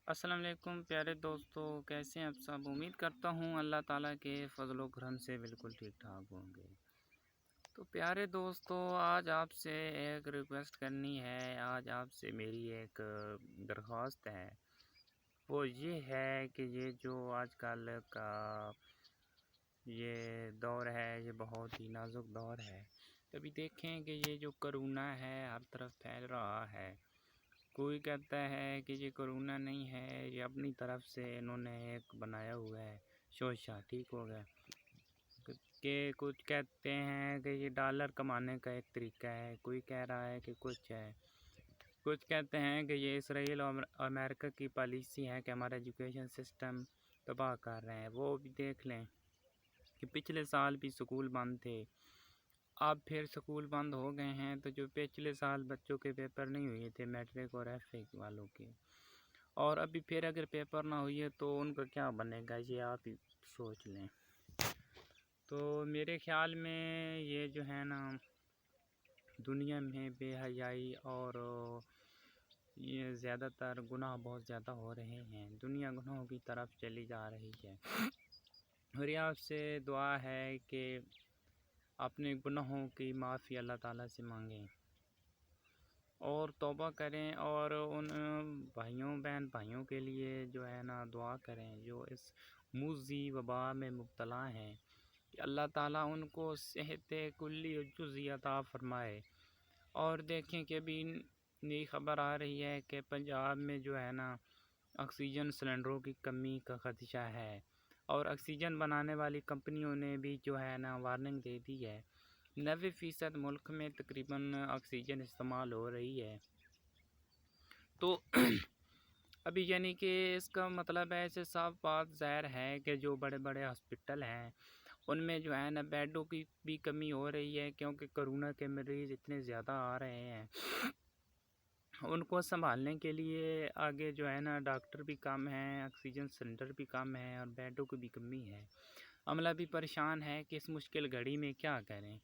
السلام علیکم پیارے دوستو، کیسے ہیں آپ سب؟ امید کرتا ہوں اللہ تعالیٰ کے فضل و کرم سے بالکل ٹھیک ٹھاک ہوں گے۔ تو پیارے دوستو، آج آپ سے ایک ریکویسٹ کرنی ہے، آج آپ سے میری ایک درخواست ہے۔ وہ یہ ہے کہ یہ جو آج کل کا یہ دور ہے، یہ بہت ہی نازک دور ہے۔ ابھی دیکھیں کہ یہ جو کرونا ہے ہر طرف پھیل رہا ہے۔ کوئی کہتا ہے کہ یہ کرونا نہیں ہے، یہ اپنی طرف سے انہوں نے ایک بنایا ہوا ہے شوشہ، ٹھیک ہو گیا کہ کچھ کہتے ہیں کہ یہ ڈالر کمانے کا ایک طریقہ ہے، کوئی کہہ رہا ہے کہ کچھ ہے، کچھ کہتے ہیں کہ یہ اسرائیل اور امریکہ کی پالیسی ہے کہ ہمارا ایجوکیشن سسٹم تباہ کر رہے ہیں۔ وہ بھی دیکھ لیں کہ پچھلے سال بھی سکول بند تھے، اب پھر سکول بند ہو گئے ہیں، تو جو پچھلے سال بچوں کے پیپر نہیں ہوئے تھے میٹرک اور ایف اے والوں کے، اور ابھی پھر اگر پیپر نہ ہوئے تو ان کا کیا بنے گا، یہ آپ ہی سوچ لیں۔ تو میرے خیال میں یہ جو ہے نا دنیا میں بے حیائی اور یہ زیادہ تر گناہ بہت زیادہ ہو رہے ہیں، دنیا گناہوں کی طرف چلی جا رہی ہے، اور یہ آپ سے دعا ہے کہ اپنے گناہوں کی معافی اللہ تعالیٰ سے مانگیں اور توبہ کریں، اور ان بہنوں کے لیے جو ہے نا دعا کریں جو اس موذی وبا میں مبتلا ہیں، کہ اللہ تعالیٰ ان کو صحت کلی و جزئی عطا فرمائے۔ اور دیکھیں کہ ابھی نئی خبر آ رہی ہے کہ پنجاب میں جو ہے نا آکسیجن سلنڈروں کی کمی کا خدشہ ہے، اور آکسیجن بنانے والی کمپنیوں نے بھی جو ہے نا وارننگ دے دی ہے۔ 90% ملک میں تقریباً آکسیجن استعمال ہو رہی ہے، تو ابھی یعنی کہ اس کا مطلب ایسے صاف بات ظاہر ہے کہ جو بڑے بڑے ہاسپٹل ہیں ان میں جو ہے نا بیڈوں کی بھی کمی ہو رہی ہے، کیونکہ کرونا کے مریض اتنے زیادہ آ رہے ہیں، ان کو سنبھالنے کے لیے آگے جو ہے نا ڈاکٹر بھی کم ہیں، آکسیجن سلنڈر بھی کم ہیں، اور بیڈوں کی بھی کمی ہے۔ عملہ بھی پریشان ہے کہ اس مشکل گھڑی میں کیا کریں۔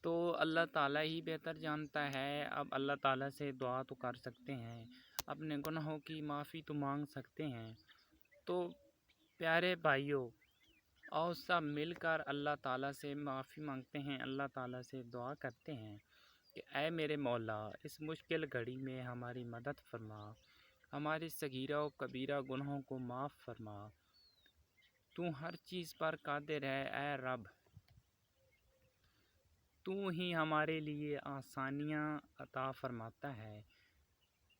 تو اللہ تعالیٰ ہی بہتر جانتا ہے، اب اللہ تعالیٰ سے دعا تو کر سکتے ہیں، اپنے گناہوں کی معافی تو مانگ سکتے ہیں۔ تو پیارے بھائیوں، اور سب مل کر اللہ تعالیٰ سے معافی مانگتے ہیں، اللہ تعالیٰ سے دعا کرتے ہیں کہ اے میرے مولا، اس مشکل گھڑی میں ہماری مدد فرما، ہماری صغیرہ و کبیرہ گناہوں کو معاف فرما، تو ہر چیز پر قادر ہے اے رب، تو ہی ہمارے لیے آسانیاں عطا فرماتا ہے،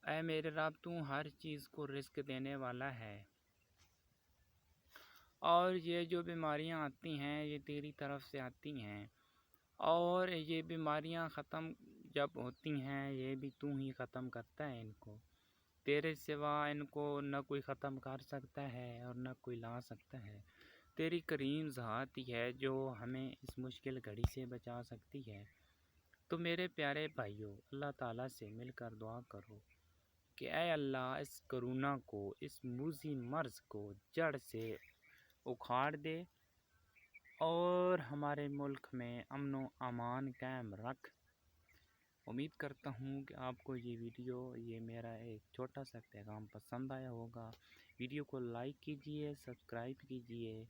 اے میرے رب تو ہر چیز کو رزق دینے والا ہے، اور یہ جو بیماریاں آتی ہیں یہ تیری طرف سے آتی ہیں، اور یہ بیماریاں ختم جب ہوتی ہیں یہ بھی تو ہی ختم کرتا ہے ان کو، تیرے سوا ان کو نہ کوئی ختم کر سکتا ہے اور نہ کوئی لا سکتا ہے، تیری کریم ذات ہی ہے جو ہمیں اس مشکل گھڑی سے بچا سکتی ہے۔ تو میرے پیارے بھائیوں، اللہ تعالیٰ سے مل کر دعا کرو کہ اے اللہ، اس کرونا کو، اس موذی مرض کو جڑ سے اکھاڑ دے، اور ہمارے ملک میں امن و امان قائم رکھ۔ امید کرتا ہوں کہ آپ کو یہ ویڈیو، یہ میرا ایک چھوٹا سا پیغام پسند آیا ہوگا۔ ویڈیو کو لائک کیجئے، سبسکرائب کیجئے۔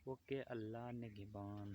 اوکے، اللہ نگہبان۔